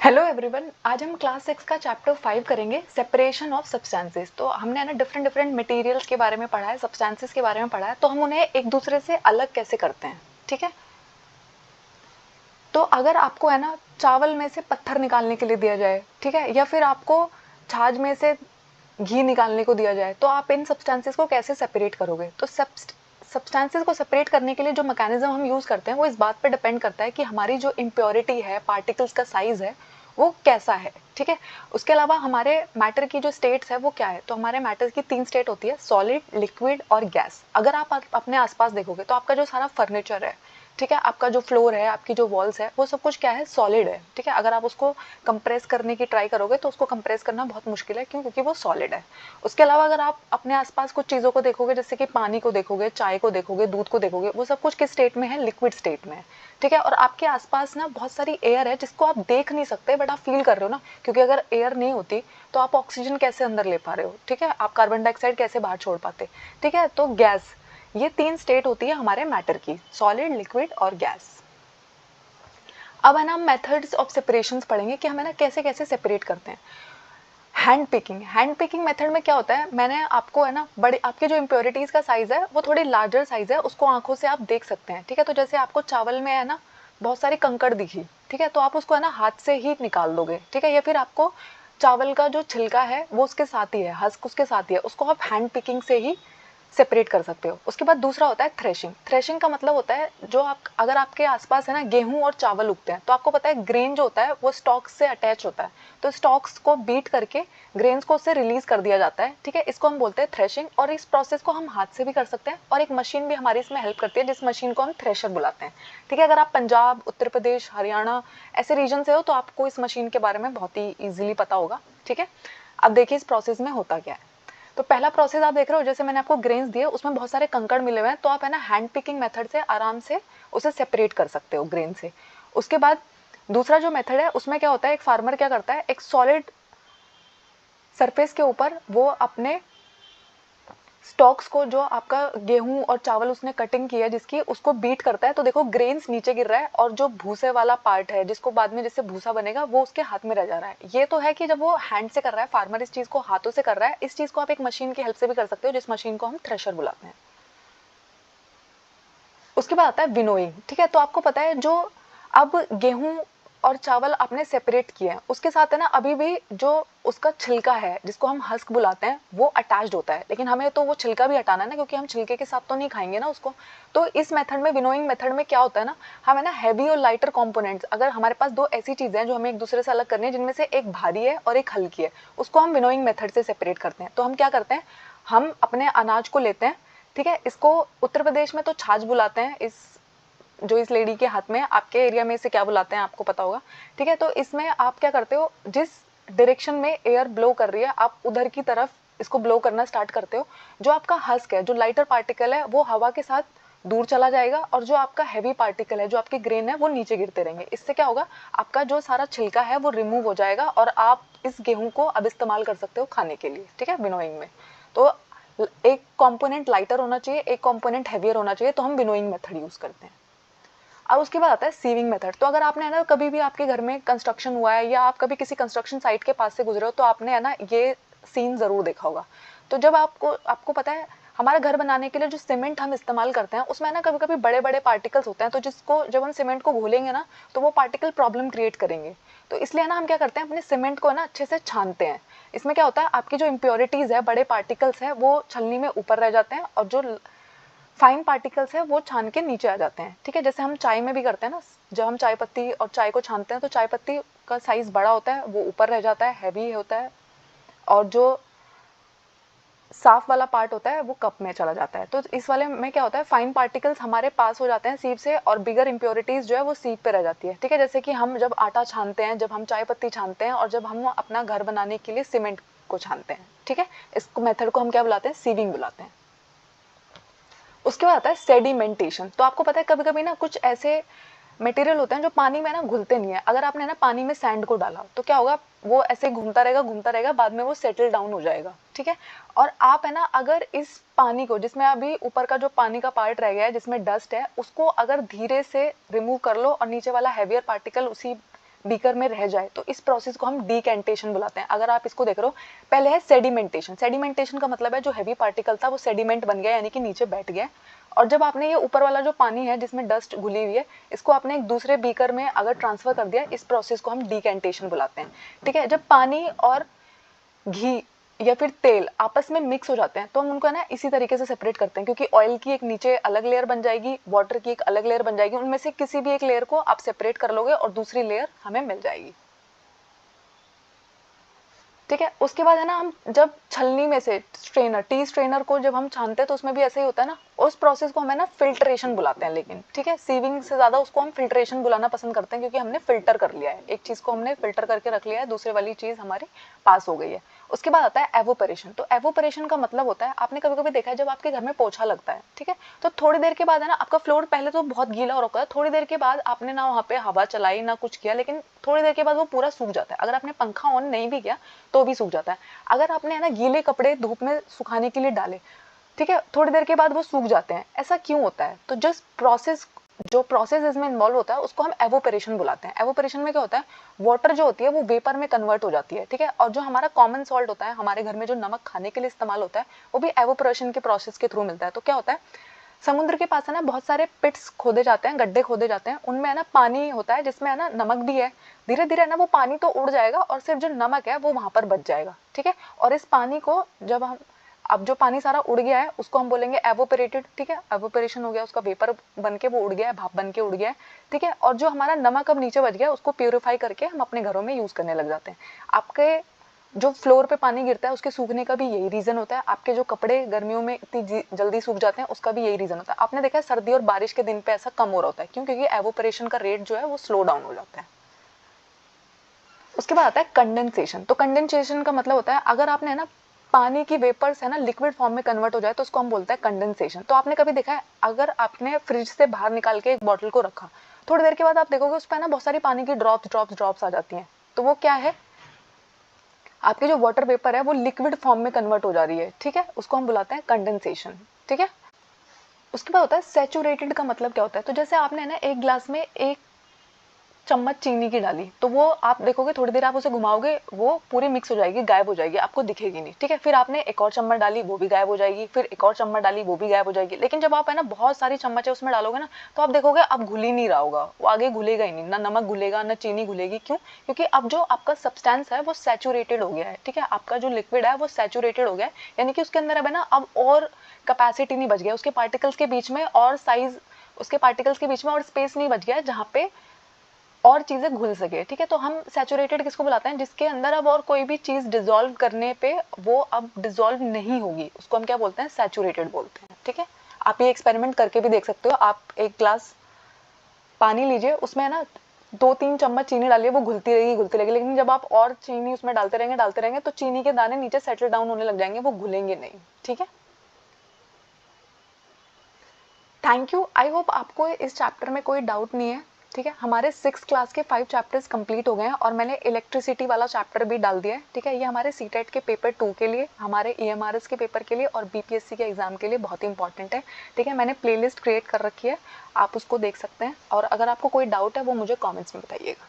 Hello everyone, आज हम class 6 का चैप्टर 5 करेंगे, सेपरेशन ऑफ सब्सटेंसेस। तो हमने है ना डिफरेंट डिफरेंट मटेरियल्स के बारे में पढ़ा है, सब्सटेंसेस के बारे में पढ़ा है, तो हम उन्हें एक दूसरे से अलग कैसे करते हैं। ठीक है, तो अगर आपको है ना चावल में से पत्थर निकालने के लिए दिया जाए, ठीक है, या फिर आपको छाछ में से घी निकालने को दिया जाए, तो आप इन सब्सटेंसेस को कैसे सेपरेट करोगे। तो सब्सटेंसेस को सेपरेट करने के लिए जो मैकेनिज्म हम यूज़ करते हैं वो इस बात पर डिपेंड करता है कि हमारी जो इम्प्योरिटी है, पार्टिकल्स का साइज है, वो कैसा है। ठीक है, उसके अलावा हमारे मैटर की जो स्टेट्स है वो क्या है। तो हमारे मैटर की 3 स्टेट होती है, सॉलिड, लिक्विड और गैस। अगर आप अपने आसपास देखोगे तो आपका जो सारा फर्नीचर है, ठीक है, आपका जो फ्लोर है, आपकी जो वॉल्स है, वो सब कुछ क्या है, सॉलिड है। ठीक है, अगर आप उसको कंप्रेस करने की ट्राई करोगे तो उसको कंप्रेस करना बहुत मुश्किल है, क्यों? क्योंकि वो सॉलिड है। उसके अलावा अगर आप अपने आसपास कुछ चीज़ों को देखोगे, जैसे कि पानी को देखोगे, चाय को देखोगे, दूध को देखोगे, वो सब कुछ किस स्टेट में है, लिक्विड स्टेट में है। ठीक है, और आपके आसपास ना बहुत सारी एयर है जिसको आप देख नहीं सकते, बट आप फील कर रहे हो ना, क्योंकि अगर एयर नहीं होती तो आप ऑक्सीजन कैसे अंदर ले पा रहे हो। ठीक है, आप कार्बन डाइऑक्साइड कैसे बाहर छोड़ पाते। ठीक है, तो गैस, ये 3 स्टेट होती है हमारे मैटर की, सॉलिड, लिक्विड और गैस। अब है ना हम मेथड्स ऑफ सेपरेशन पढ़ेंगे कि हम है ना कैसे कैसे सेपरेट करते हैं। हैंड पिकिंग मेथड में क्या होता है, मैंने आपको है ना बड़े आपके जो इम्प्योरिटीज़ का साइज़ है वो थोड़ी लार्जर साइज़ है, उसको आंखों से आप देख सकते हैं। ठीक है, तो जैसे आपको चावल में है ना बहुत सारी कंकड़ दिखी, ठीक है, तो आप उसको है ना हाथ से ही निकाल दोगे। ठीक है, या फिर आपको चावल का जो छिलका है वो उसके साथ ही है, हस्क उसके साथ ही है, उसको आप हैंड पिकिंग से ही सेपरेट कर सकते हो। उसके बाद दूसरा होता है थ्रेशिंग। थ्रेशिंग का मतलब होता है जो आप अगर आपके आसपास है ना गेहूं और चावल उगते हैं, तो आपको पता है ग्रेन जो होता है वो स्टॉक्स से अटैच होता है, तो स्टॉक्स को बीट करके ग्रेन्स को उससे रिलीज कर दिया जाता है। ठीक है, इसको हम बोलते हैं थ्रेशिंग, और इस प्रोसेस को हम हाथ से भी कर सकते हैं, और एक मशीन भी हमारी इसमें हेल्प करती है, जिस मशीन को हम थ्रेशर बुलाते हैं। ठीक है, अगर आप पंजाब, उत्तर प्रदेश, हरियाणा ऐसे रीजन से हो तो आपको इस मशीन के बारे में बहुत ही ईजिली पता होगा। ठीक है, अब देखिए इस प्रोसेस में होता क्या है। तो पहला प्रोसेस आप देख रहे हो, जैसे मैंने आपको ग्रेन्स दिए, उसमें बहुत सारे कंकड़ मिले हुए हैं, तो आप है ना हैंड पिकिंग मेथड से आराम से उसे सेपरेट कर सकते हो ग्रेन से। उसके बाद दूसरा जो मेथड है उसमें क्या होता है, एक फार्मर क्या करता है, एक सॉलिड सरफेस के ऊपर वो अपने स्टॉक्स को, जो आपका गेहूं और चावल उसने कटिंग की है जिसकी, उसको बीट करता है, तो देखो ग्रेन्स नीचे गिर रहा है, और जो भूसे वाला पार्ट है जिसको बाद में जिससे भूसा बनेगा वो उसके हाथ में रह जा रहा है। ये तो है कि जब वो हैंड से कर रहा है, फार्मर इस चीज को हाथों से कर रहा है। इस चीज को आप एक मशीन की हेल्प से भी कर सकते हो, जिस मशीन को हम थ्रेशर बुलाते हैं। उसके बाद आता है विनोइंग। ठीक है, तो आपको पता है जो अब गेहूं और चावल आपने सेपरेट किए हैं, उसके साथ है ना अभी भी जो उसका छिलका है जिसको हम हस्क बुलाते हैं वो अटैच्ड होता है, लेकिन हमें तो वो छिलका भी हटाना है ना, क्योंकि हम छिलके के साथ तो नहीं खाएंगे ना उसको। तो इस मेथड में, विनोइंग मेथड में क्या होता है ना, हम है ना हैवी और लाइटर कंपोनेंट्स, अगर हमारे पास दो ऐसी चीजें हैं जो हमें एक दूसरे से अलग करनी है, जिनमें से एक भारी है और एक हल्की है, उसको हम विनोइंग मेथड से सेपरेट करते हैं। तो हम क्या करते हैं, हम अपने अनाज को लेते हैं। ठीक है, इसको उत्तर प्रदेश में तो छाछ बुलाते हैं, इस लेडी के हाथ में, आपके एरिया में इसे क्या बुलाते हैं आपको पता होगा। ठीक है, तो इसमें आप क्या करते हो, जिस डायरेक्शन में एयर ब्लो कर रही है आप उधर की तरफ इसको ब्लो करना स्टार्ट करते हो। जो आपका हस्क है, जो लाइटर पार्टिकल है, वो हवा के साथ दूर चला जाएगा, और जो आपका हैवी पार्टिकल है, जो आपके ग्रेन है, वो नीचे गिरते रहेंगे। इससे क्या होगा, आपका जो सारा छिलका है वो रिमूव हो जाएगा, और आप इस गेहूं को अब इस्तेमाल कर सकते हो खाने के लिए। ठीक है, विनोइंग में तो एक कंपोनेंट लाइटर होना चाहिए, एक कंपोनेंट हैवियर होना चाहिए, तो हम विनोइंग मेथड यूज करते हैं। अब उसके बाद आता है सीविंग मेथड। तो अगर आपने है ना कभी भी आपके घर में कंस्ट्रक्शन हुआ है, या आप कभी किसी कंस्ट्रक्शन साइट के पास से गुजरे हो, तो आपने है ना ये सीन जरूर देखा होगा। तो जब आपको आपको पता है, हमारे घर बनाने के लिए जो सीमेंट हम इस्तेमाल करते हैं उसमें ना कभी कभी बड़े बड़े पार्टिकल्स होते हैं, तो जिसको जब हम सीमेंट को घोलेंगे ना तो वो पार्टिकल प्रॉब्लम क्रिएट करेंगे। तो इसलिए ना हम क्या करते हैं, अपने सीमेंट को ना अच्छे से छानते हैं। इसमें क्या होता है, आपकी जो इम्प्योरिटीज है, बड़े पार्टिकल्स है, वो छलनी में ऊपर रह जाते हैं, और जो फाइन पार्टिकल्स है वो छान के नीचे आ जाते हैं। ठीक है, जैसे हम चाय में भी करते हैं ना, जब हम चाय पत्ती और चाय को छानते हैं तो चाय पत्ती का साइज बड़ा होता है, वो ऊपर रह जाता है, हैवी होता है, और जो साफ वाला पार्ट होता है वो कप में चला जाता है। तो इस वाले में क्या होता है, फाइन पार्टिकल्स हमारे पास हो जाते हैं सीप से, और बिगर इंप्योरिटीज जो है वो सीप पे रह जाती है। ठीक है, जैसे कि हम जब आटा छानते हैं, जब हम चाय पत्ती छानते हैं, और जब हम अपना घर बनाने के लिए सीमेंट को छानते हैं। ठीक है, इस मेथड को हम क्या बुलाते हैं, सीविंग बुलाते हैं। उसके बाद आता है सेडिमेंटेशन। तो आपको पता है कभी कभी ना कुछ ऐसे मटेरियल होते हैं जो पानी में ना घुलते नहीं है। अगर आपने ना पानी में सैंड को डाला तो क्या होगा, वो ऐसे घूमता रहेगा, बाद में वो सेटल डाउन हो जाएगा। ठीक है, और आप है ना अगर इस पानी को, जिसमें अभी ऊपर का जो पानी का पार्ट रह गया है जिसमें डस्ट है, उसको अगर धीरे से रिमूव कर लो और नीचे वाला हैवियर पार्टिकल उसी बीकर में रह जाए तो इस प्रोसेस को हम डीकेंटेशन बुलाते हैं। अगर आप इसको देख रहे हो, पहले है सेडिमेंटेशन। सेडिमेंटेशन का मतलब है जो हैवी पार्टिकल था वो सेडिमेंट बन गया, यानी कि नीचे बैठ गया। और जब आपने ये ऊपर वाला जो पानी है जिसमें डस्ट घुली हुई है, इसको आपने एक दूसरे बीकर में अगर ट्रांसफर कर दिया, इस प्रोसेस को हम डीकेंटेशन बुलाते हैं। ठीक है, जब पानी और घी या फिर तेल आपस में मिक्स हो जाते हैं तो हम उनको है ना इसी तरीके से सेपरेट करते हैं, क्योंकि ऑयल की एक नीचे अलग लेयर बन जाएगी, वाटर की एक अलग लेयर बन जाएगी, उनमें से किसी भी एक लेयर को आप सेपरेट कर लोगे और दूसरी लेयर हमें मिल जाएगी। ठीक है, उसके बाद है ना हम जब छलनी में से स्ट्रेनर, टी स्ट्रेनर को जब हम छानते हैं तो उसमें भी ऐसे ही होता है ना, उस प्रोसेस को हमें ना फिल्ट्रेशन बुलाते हैं। लेकिन ठीक है, सीविंग से ज़्यादा उसको हम फिल्ट्रेशन बुलाना पसंद करते हैं, क्योंकि हमने फिल्टर कर लिया है, एक चीज़ को हमने फिल्टर करके रख लिया है, दूसरे वाली चीज़ हमारी पास हो गई है। उसके बाद आता है एवोपरेशन। तो एवोपरेशन का मतलब होता है, आपने कभी कभी देखा है जब आपके घर में पोछा लगता है, ठीक है, तो थोड़ी देर के बाद है ना आपका फ्लोर पहले तो बहुत गीला हो रखा है, थोड़ी देर के बाद आपने ना वहाँ पे हवा चलाई ना कुछ किया, लेकिन थोड़ी देर के बाद वो पूरा सूख जाता है। अगर आपने पंखा ऑन नहीं भी किया तो भी सूख जाता है। अगर आपने है ना गीले कपड़े धूप में सुखाने के लिए डाले, ठीक है, थोड़ी देर के बाद वो सूख जाते हैं। ऐसा क्यों होता है? तो जो प्रोसेस इसमें इन्वॉल्व होता है उसको हम एवोपरेशन बुलाते हैं। एवोपरेशन में क्या होता है, वाटर जो होती है वो वेपर में कन्वर्ट हो जाती है। ठीक है, और जो हमारा कॉमन सॉल्ट होता है, हमारे घर में जो नमक खाने के लिए इस्तेमाल होता है, वो भी एवोपरेशन के प्रोसेस के थ्रू मिलता है। तो क्या होता है, समुद्र के पास है ना बहुत सारे पिट्स खोदे जाते हैं, गड्ढे खोदे जाते हैं, उनमें है ना पानी होता है जिसमें है ना नमक भी है। धीरे धीरे ना वो पानी तो उड़ जाएगा और सिर्फ जो नमक है वो वहां पर बच जाएगा। ठीक है, और इस पानी को जब हम, अब जो पानी सारा उड़ गया है उसको हम बोलेंगे एवोपरेटेड। ठीक है, एवोपरेशन हो गया, उसका वेपर बन के वो उड़ गया है, भाप बन के उड़ गया है। ठीक है, और जो हमारा नमक अब नीचे बच गया उसको प्यूरिफाई करके हम अपने घरों में यूज करने लग जाते हैं। आपके जो फ्लोर पे पानी गिरता है उसके सूखने का भी यही रीजन होता है। आपके जो कपड़े गर्मियों में इतनी जल्दी सूख जाते हैं उसका भी यही रीजन होता है। आपने देखा है सर्दी और बारिश के दिन पे ऐसा कम हो रहा होता है, क्यों? क्योंकि एवोपरेशन का रेट जो है वो स्लो डाउन हो जाता है। उसके बाद आता है कंडेंसेशन। तो कंडेंसेशन का मतलब होता है अगर आपने है ना पानी की वेपर्स है ना लिक्विड फॉर्म में कन्वर्ट हो जाए तो उसको हम बोलते हैं कंडेंसेशन। तो आपने कभी देखा है, अगर आपने फ्रिज से बाहर निकाल के एक बॉटल को रखा, थोड़ी देर के बाद आप देखोगे उस पर ना बहुत सारी पानी की ड्रॉप्स आ जाती हैं, तो वो क्या है, आपकी जो वाटर वेपर है वो लिक्विड फॉर्म में कन्वर्ट हो जा रही है। ठीक है, उसको हम बुलाते हैं कंडेंसेशन। ठीक है, उसके बाद होता है सैचुरेटेड। का मतलब क्या होता है, तो जैसे आपने ना एक ग्लास में 1 चम्मच चीनी की डाली, तो वो आप देखोगे थोड़ी देर आप उसे घुमाओगे वो पूरी मिक्स हो जाएगी, गायब हो जाएगी, आपको दिखेगी नहीं। ठीक है, फिर आपने एक और चम्मच डाली, वो भी गायब हो जाएगी, फिर एक और चम्मच डाली, वो भी गायब हो जाएगी। लेकिन जब आप है ना बहुत सारी चम्मचें उसमें डालोगे ना, तो आप देखोगे अब घुल ही नहीं रहा होगा, वो आगे घुलेगा ही नहीं, ना नमक घुलेगा ना चीनी घुलेगी। क्यों? क्योंकि अब जो आपका सब्सटेंस है वो सैचुरेटेड हो गया है। ठीक है, आपका जो लिक्विड है वो सैचुरेटेड हो गया है, यानी कि उसके अंदर अब है ना अब और कैपेसिटी नहीं बच गया, उसके पार्टिकल्स के बीच में और साइज, उसके पार्टिकल्स के बीच में और स्पेस नहीं बच गया जहाँ पे और चीजें घुल सके। ठीक है, तो हम सैचुरेटेड किसको बुलाते हैं, जिसके अंदर अब और कोई भी चीज डिसॉल्व करने पे वो अब डिसॉल्व नहीं होगी, उसको हम क्या बोलते हैं, सैचुरेटेड बोलते हैं। ठीक है, आप ये एक्सपेरिमेंट करके भी देख सकते हो। आप एक ग्लास पानी लीजिए, उसमें ना 2-3 चम्मच चीनी डालिए, वो घुलती रहेगी, लेकिन जब आप और चीनी उसमें डालते रहेंगे तो चीनी के दाने नीचे सेटल डाउन होने लग जाएंगे, वो घुलेंगे नहीं। ठीक है, थैंक यू। आई होप आपको इस चैप्टर में कोई डाउट नहीं है। ठीक है, हमारे 6 क्लास के 5 चैप्टर्स कंप्लीट हो गए हैं और मैंने इलेक्ट्रिसिटी वाला चैप्टर भी डाल दिया है। ठीक है, ये हमारे सीटेट के पेपर 2 के लिए, हमारे ईएमआरएस के पेपर के लिए और बीपीएससी के एग्जाम के लिए बहुत इंपॉर्टेंट है। ठीक है, मैंने प्लेलिस्ट क्रिएट कर रखी है, आप उसको देख सकते हैं, और अगर आपको कोई डाउट है वो मुझे कॉमेंट्स में बताइएगा।